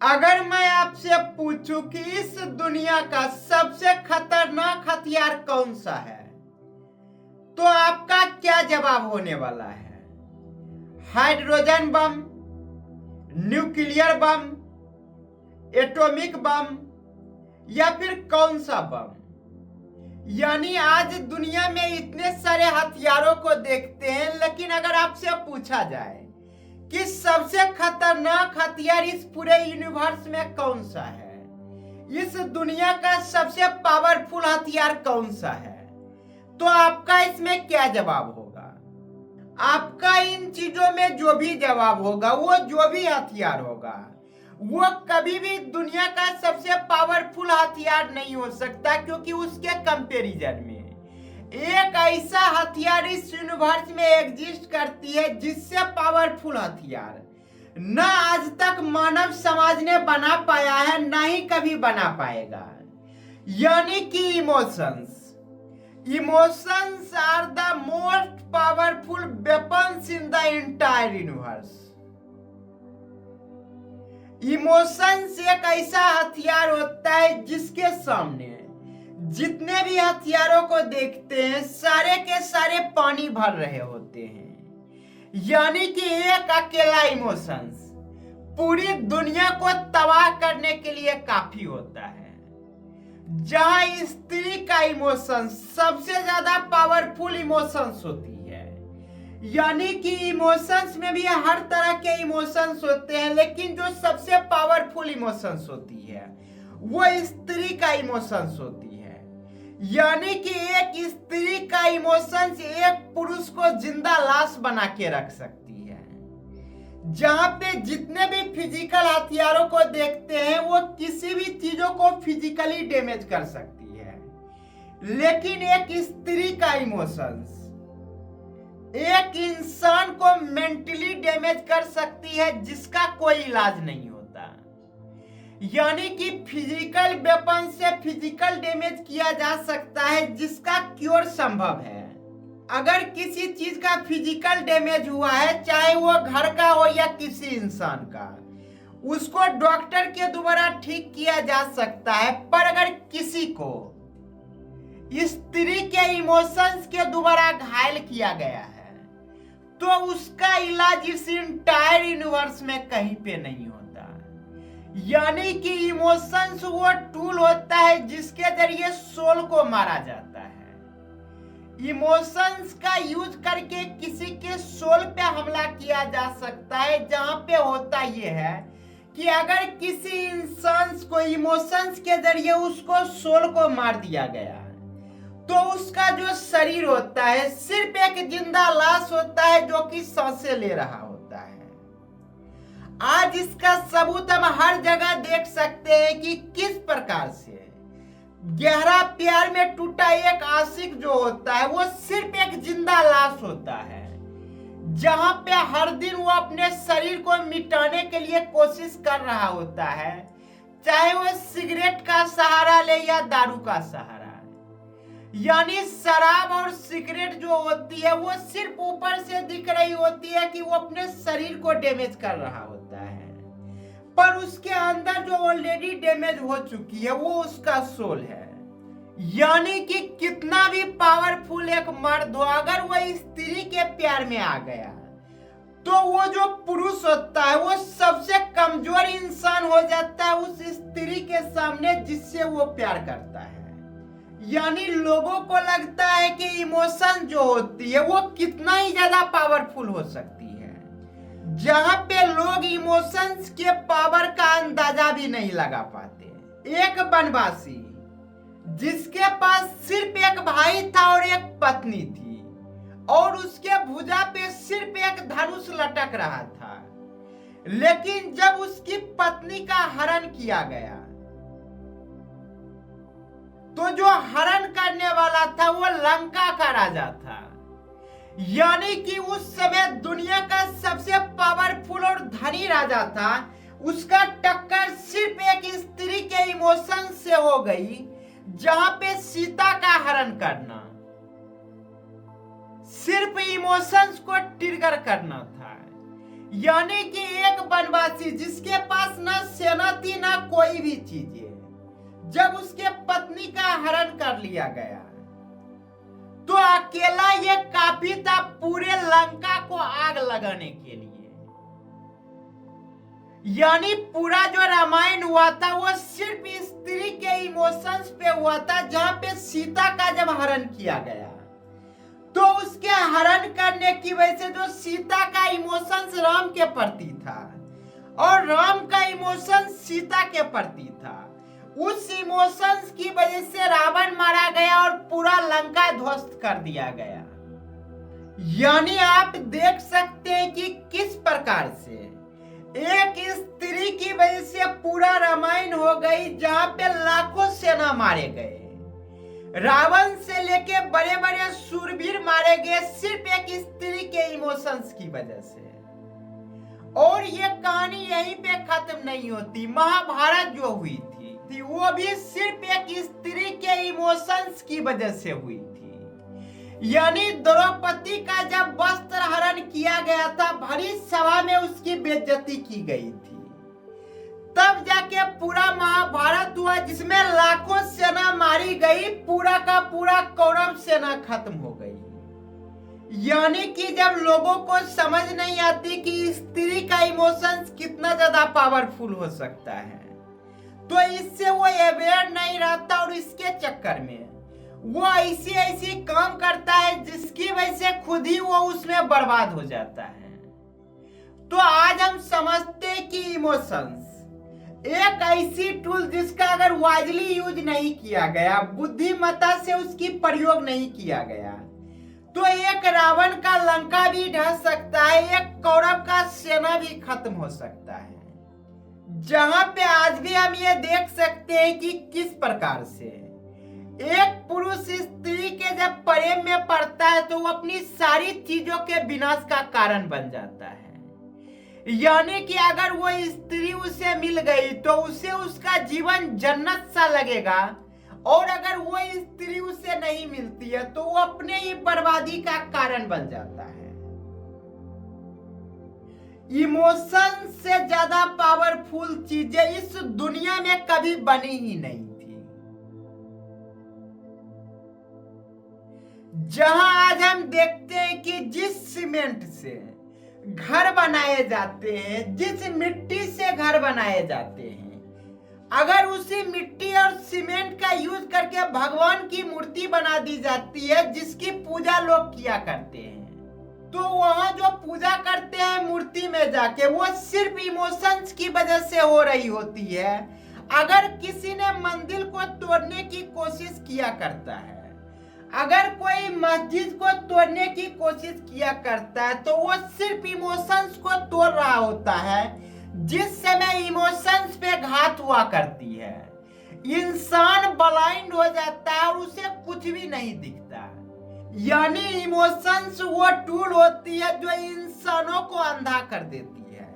अगर मैं आपसे पूछूं कि इस दुनिया का सबसे खतरनाक हथियार कौन सा है, तो आपका क्या जवाब होने वाला है? Hydrogen bomb, nuclear bomb, atomic bomb, या फिर कौन सा बम? यानी आज दुनिया में इतने सारे हथियारों को देखते हैं, लेकिन अगर आपसे पूछा जाए कि सबसे खतरनाक हथियार इस पूरे यूनिवर्स में कौन सा है, इस दुनिया का सबसे पावरफुल हथियार कौन सा है, तो आपका इसमें क्या जवाब होगा? आपका इन चीजों में जो भी जवाब होगा, वो जो भी हथियार होगा, वो कभी भी दुनिया का सबसे पावरफुल हथियार नहीं हो सकता, क्योंकि उसके कंपैरिजन में एक ऐसा हथियार इस यूनिवर्स में एग्जिस्ट करती है जिससे पावरफुल हथियार न आज तक मानव समाज ने बना पाया है, न ही कभी बना पाएगा। यानी कि emotions are the most powerful weapons in the entire universe. Emotions एक ऐसा हथियार होता है जिसके सामने जितने भी हथियारों को देखते हैं, सारे के सारे पानी भर रहे होते हैं। यानी कि एक अकेला इमोशंस पूरी दुनिया को तबाह करने के लिए काफी होता है। जहां स्त्री का इमोशंस सबसे ज्यादा पावरफुल इमोशंस होती है। यानी कि इमोशंस में भी हर तरह के इमोशंस होते हैं, लेकिन जो सबसे पावरफुल इमोशंस होती है वो स्त्री का इमोशंस होती है। यानी कि एक स्त्री का इमोशंस एक पुरुष को जिंदा लाश बना के रख सकती है। जहां पे जितने भी फिजिकल हथियारों को देखते हैं, वो किसी भी चीजों को फिजिकली डैमेज कर सकती है, लेकिन एक स्त्री का इमोशंस एक इंसान को मेंटली डैमेज कर सकती है, जिसका कोई इलाज नहीं होता। यानी कि फिजिकल वेपन से फिजिकल डैमेज किया जा सकता है, जिसका क्योर संभव है। अगर किसी चीज का फिजिकल डैमेज हुआ है, चाहे वो घर का हो या किसी इंसान का, उसको डॉक्टर के द्वारा ठीक किया जा सकता है। पर अगर किसी को स्त्री के इमोशंस के द्वारा घायल किया गया है, तो उसका इलाज इस इंटायर यूनिवर्स में कहीं पे नहीं होता। यानी कि इमोशंस वो टूल होता है जिसके जरिए सोल को मारा जाता है। इमोशंस का यूज करके किसी के सोल पे हमला किया जा सकता है। जहां पे होता यह है कि अगर किसी इंसान को इमोशंस के जरिए उसको सोल को मार दिया गया, तो उसका जो शरीर होता है सिर्फ एक जिंदा लाश होता है, जो कि सांसें ले रहा होता है। आज इसका सबूत हम हर जगह देख सकते हैं कि किस प्रकार से गहरा प्यार में टूटा एक आशिक जो होता है, वो सिर्फ एक जिंदा लाश होता है। जहां पे हर दिन वो अपने शरीर को मिटाने के लिए कोशिश कर रहा होता है, चाहे वो सिगरेट का सहारा ले या दारू का सहारा। यानी शराब और सिगरेट जो होती है, वो सिर्फ ऊपर से दिख रही होती है कि वो अपने शरीर को डैमेज कर रहा होता है, पर उसके अंदर जो ऑलरेडी डैमेज हो चुकी है वो उसका सोल है। यानी कि कितना भी पावरफुल एक मर्द हो, अगर वो स्त्री के प्यार में आ गया, तो वो जो पुरुष होता है वो सबसे कमजोर इंसान हो जाता है उस स्त्री के सामने जिससे वो प्यार करता है। यानी लोगों को लगता है कि इमोशन जो होती है वो कितना ही ज्यादा पावरफुल हो सकती है, जहां पे लोग इमोशंस के पावर का अंदाजा भी नहीं लगा पाते। एक वनवासी जिसके पास सिर्फ एक भाई था और एक पत्नी थी, और उसके भुजा पे सिर्फ एक धनुष लटक रहा था, लेकिन जब उसकी पत्नी का हरण किया गया, तो जो हरण करने वाला था वो लंका का राजा था। यानी कि उस समय दुनिया का सबसे पावरफुल और धनी राजा था, उसका टक्कर सिर्फ एक स्त्री के इमोशन से हो गई, जहां पे सीता का हरण करना सिर्फ इमोशंस को ट्रिगर करना था। यानी कि एक वनवासी जिसके पास न सेना सेना थी ना कोई भी चीजें। जब उसके पत्नी का हरण कर लिया गया तो अकेला ये काफी था पूरे लंका को आग लगाने के लिए। यानी पूरा जो रामायण हुआ था वो सिर्फ स्त्री के इमोशंस पे हुआ था। जहां पे सीता का जब हरण किया गया तो उसके हरण करने की वजह से जो सीता का इमोशंस राम के प्रति था और राम का इमोशन सीता के प्रति था, उस इमोशंस की वजह से रावण मारा गया और पूरा लंका ध्वस्त कर दिया गया। यानी आप देख सकते हैं कि किस प्रकार से एक स्त्री की वजह से पूरा रामायण हो गई, जहां पे लाखों सेना मारे गए, रावण से लेके बड़े बड़े शूरवीर मारे गए सिर्फ एक स्त्री के इमोशंस की वजह से। और ये कहानी यहीं पे खत्म नहीं होती। महाभारत जो हुई थी वो भी सिर्फ एक स्त्री के इमोशंस की वजह से हुई थी। यानी द्रौपदी का जब वस्त्र हरण किया गया था, भरी सभा में उसकी बेइज्जती की गई थी, तब जाके पूरा महाभारत हुआ जिसमें लाखों सेना मारी गई, पूरा का पूरा कौरव सेना खत्म हो गई। यानी कि जब लोगों को समझ नहीं आती कि स्त्री का इमोशंस कितना ज्यादा पावरफुल हो सकता है, तो इससे वो अवेयर नहीं रहता और इसके चक्कर में वो ऐसी काम करता है जिसकी वजह से खुद ही वो उसमें बर्बाद हो जाता है। तो आज हम समझते हैं कि इमोशंस एक ऐसी टूल जिसका अगर वाइजली यूज नहीं किया गया, बुद्धिमत्ता से उसकी प्रयोग नहीं किया गया, तो एक रावण का लंका भी ढह सकता है, एक कौरव का सेना भी खत्म हो सकता है। जहां पे आज भी हम ये देख सकते हैं कि किस प्रकार से एक पुरुष स्त्री के जब प्रेम में पड़ता है तो वो अपनी सारी चीजों के विनाश का कारण बन जाता है। यानी कि अगर वो स्त्री उसे मिल गई तो उसे उसका जीवन जन्नत सा लगेगा, और अगर वो स्त्री उसे नहीं मिलती है तो वो अपने ही बर्बादी का कारण बन जाता है। इमोशन से ज्यादा पावरफुल चीजें इस दुनिया में कभी बनी ही नहीं थी। जहां आज हम देखते हैं कि जिस सीमेंट से घर बनाए जाते हैं, जिस मिट्टी से घर बनाए जाते हैं, अगर उसी मिट्टी और सीमेंट का यूज करके भगवान की मूर्ति बना दी जाती है जिसकी पूजा लोग किया करते हैं, तो वहां जो पूजा करते हैं मूर्ति में जाके, वो सिर्फ इमोशंस की वजह से हो रही होती है। अगर किसी ने मंदिर को तोड़ने की कोशिश किया करता है, अगर कोई मस्जिद को तोड़ने की कोशिश किया करता है, तो वो सिर्फ इमोशंस को तोड़ रहा होता है, जिस समय इमोशंस पे घात हुआ करती है। इंसान ब्लाइंड हो जाता है और उसे कुछ भी नहीं दिखता। यानी इमोशंस वो टूल होती है जो इंसानों को अंधा कर देती है।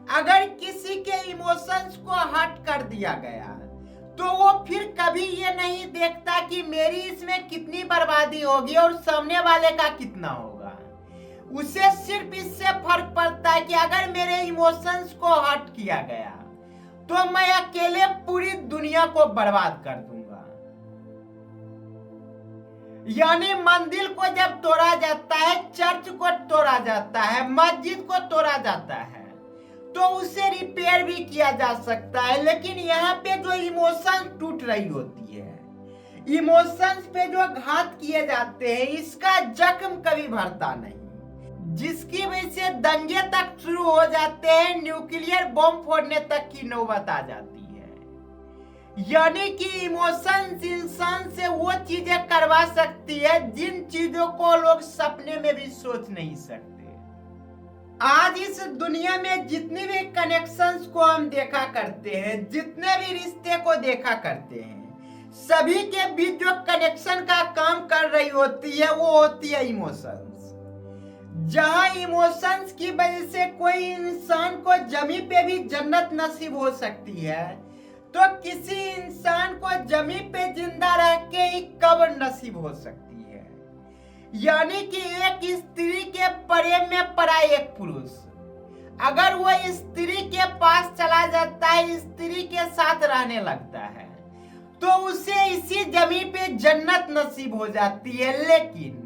अगर किसी के इमोशंस को हट कर दिया गया तो वो फिर कभी ये नहीं देखता कि मेरी इसमें कितनी बर्बादी होगी और सामने वाले का कितना होगा। उसे सिर्फ इससे फर्क पड़ता है कि अगर मेरे इमोशंस को हट किया गया तो मैं अकेले पूरी दुनिया को बर्बाद कर दूंगा। यानी मंदिर को जब तोड़ा जाता है, चर्च को तोड़ा जाता है, मस्जिद को तोड़ा जाता है, तो उसे रिपेयर भी किया जा सकता है। लेकिन यहाँ पे जो इमोशन टूट रही होती है, इमोशंस पे जो घात किए जाते हैं, इसका जख्म कभी भरता नहीं, जिसकी वजह से दंगे तक शुरू हो जाते हैं, न्यूक्लियर बम फोड़ने तक की नौबत आ जाती है। यानी कि इमोशंस इंसान से वो चीजें करवा सकती है जिन चीजों को लोग सपने में भी सोच नहीं सकते। आज इस दुनिया में जितने भी कनेक्शंस को हम देखा करते हैं, जितने भी रिश्ते को देखा करते हैं, सभी के बीच जो कनेक्शन का काम कर रही होती है वो होती है इमोशंस। जहां इमोशंस की वजह से कोई इंसान को जमी पे भी जन्नत नसीब हो सकती है, तो किसी इंसान को जमी पे जिंदा रह के ही कब्र नसीब हो सकती है। यानी कि एक स्त्री के प्रेम में पड़ा एक पुरुष अगर वो स्त्री के पास चला जाता है, स्त्री के साथ रहने लगता है, तो उसे इसी जमीन पे जन्नत नसीब हो जाती है। लेकिन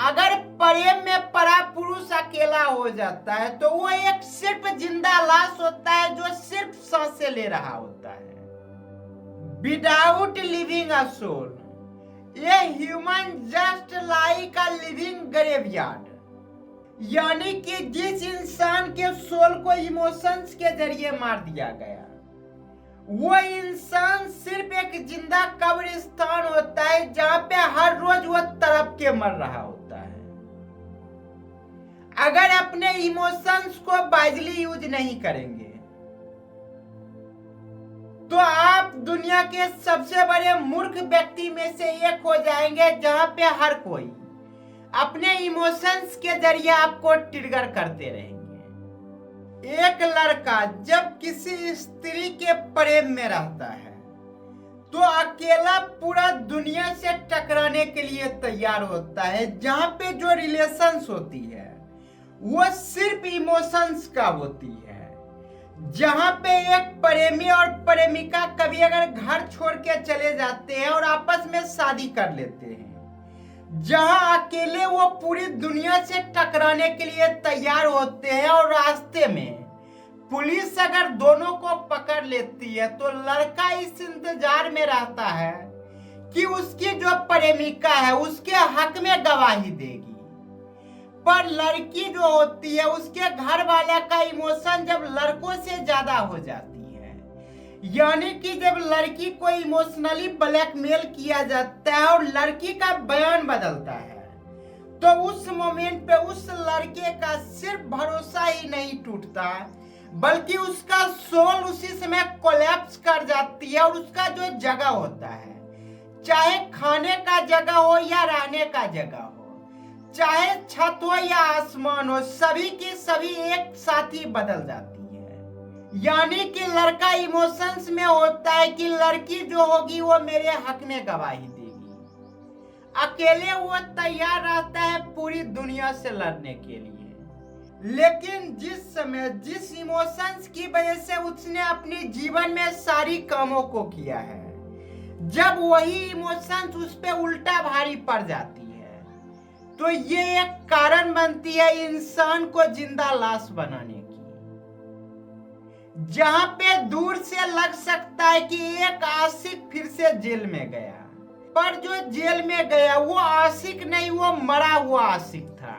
अगर प्रेम में परा पुरुष अकेला हो जाता है तो वो एक सिर्फ जिंदा लाश होता है जो सिर्फ सांसें ले रहा होता है, विदाउट लिविंग अ सोल। ये human just like a living graveyard, यानी कि जिस इंसान के सोल को इमोशंस के जरिए मार दिया गया, वो इंसान सिर्फ एक जिंदा कब्रिस्तान होता है जहां पे हर रोज वो तड़प के मर रहा होता है। अगर अपने इमोशंस को वाइजली यूज नहीं करेंगे तो आप दुनिया के सबसे बड़े मूर्ख व्यक्ति में से एक हो जाएंगे, जहां पे हर कोई अपने इमोशंस के जरिए आपको ट्रिगर करते रहेंगे। एक लड़का जब किसी स्त्री के प्रेम में रहता है तो अकेला पूरा दुनिया से टकराने के लिए तैयार होता है। जहां पे जो रिलेशंस होती है वो सिर्फ इमोशंस का होती है। जहां पे एक प्रेमी और प्रेमिका कभी अगर घर छोड़ के चले जाते हैं और आपस में शादी कर लेते हैं, जहां अकेले वो पूरी दुनिया से टकराने के लिए तैयार होते हैं और रास्ते में पुलिस अगर दोनों को पकड़ लेती है तो लड़का इस इंतजार में रहता है कि उसकी जो प्रेमिका है उसके हक में गवाही देगी। पर लड़की जो होती है उसके घर वाले का इमोशन जब लड़कों से ज्यादा हो जाती है, यानी कि जब लड़की को इमोशनली ब्लैकमेल किया जाता है और लड़की का बयान बदलता है, तो उस मोमेंट पे उस लड़के का सिर्फ भरोसा ही नहीं टूटता बल्कि उसका सोल उसी समय कोलैप्स कर जाती है। और उसका जो जगह होता है, चाहे खाने का जगह हो या रहने का जगह हो, चाहे छत हो या आसमान हो, सभी की सभी एक साथ ही बदल जाती है। यानी कि लड़का इमोशंस में होता है कि लड़की जो होगी वो मेरे हक में गवाही देगी। अकेले वो तैयार रहता है पूरी दुनिया से लड़ने के लिए। लेकिन जिस समय जिस इमोशंस की वजह से उसने अपने जीवन में सारी कामों को किया है, जब वही इमोशंस उस पे उल्टा भारी पड़ जाती है तो ये एक कारण बनती है इंसान को जिंदा लाश बनाने की। जहां पे दूर से लग सकता है कि एक आशिक फिर से जेल में गया, पर जो जेल में गया वो आशिक नहीं, वो मरा हुआ आशिक था।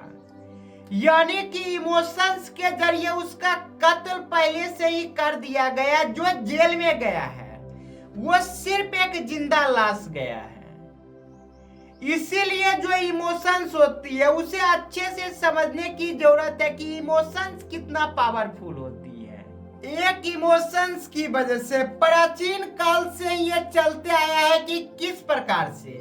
यानी कि इमोशंस के जरिए उसका कत्ल पहले से ही कर दिया गया। जो जेल में गया है वो सिर्फ एक जिंदा लाश गया है। इसीलिए जो इमोशंस होती है उसे अच्छे से समझने की जरूरत है कि इमोशंस कितना पावरफुल होती है। एक इमोशंस की वजह से प्राचीन काल से ये चलते आया है कि किस प्रकार से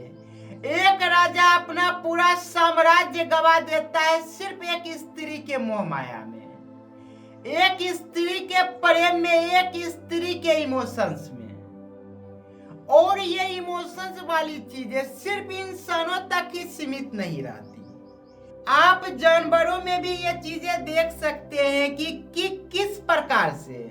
एक राजा अपना पूरा साम्राज्य गवा देता है सिर्फ एक स्त्री के मोह माया में, एक स्त्री के प्रेम में, एक स्त्री के इमोशंस में। और ये इमोशंस वाली चीजें सिर्फ इंसानों तक ही सीमित नहीं रहती, आप जानवरों में भी ये चीजें देख सकते हैं कि किस प्रकार से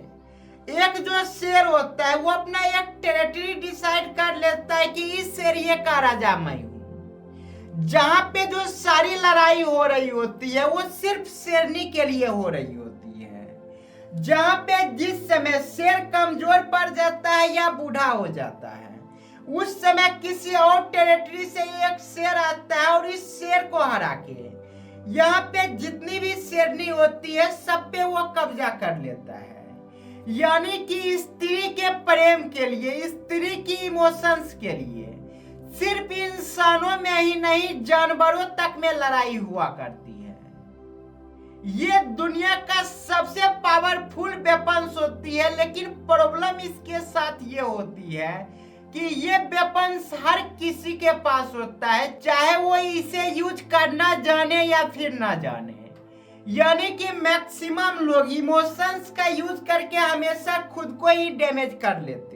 एक जो शेर होता है वो अपना एक टेरिटरी डिसाइड कर लेता है कि इस एरिया का राजा मैं हूं। जहां पे जो सारी लड़ाई हो रही होती है वो सिर्फ शेरनी के लिए हो रही होती है। जहां पे जिस समय शेर कमजोर पड़ जाता है या बूढ़ा हो जाता है, उस समय किसी और टेरिटरी से एक शेर आता है और इस शेर को हरा के यहाँ पे जितनी भी शेरनी होती है सब पे वो कब्जा कर लेता है। यानी कि स्त्री के प्रेम के लिए, स्त्री की इमोशंस के लिए सिर्फ इंसानों में ही नहीं जानवरों तक में लड़ाई हुआ करती है। ये दुनिया का सबसे पावरफुल वेपन्स होती है, लेकिन प्रॉब्लम इसके साथ ये होती है कि ये वेपन्स हर किसी के पास होता है, चाहे वो इसे यूज करना जाने या फिर ना जाने। यानी कि मैक्सिमम लोग इमोशंस का यूज करके हमेशा खुद को ही डैमेज कर लेते हैं।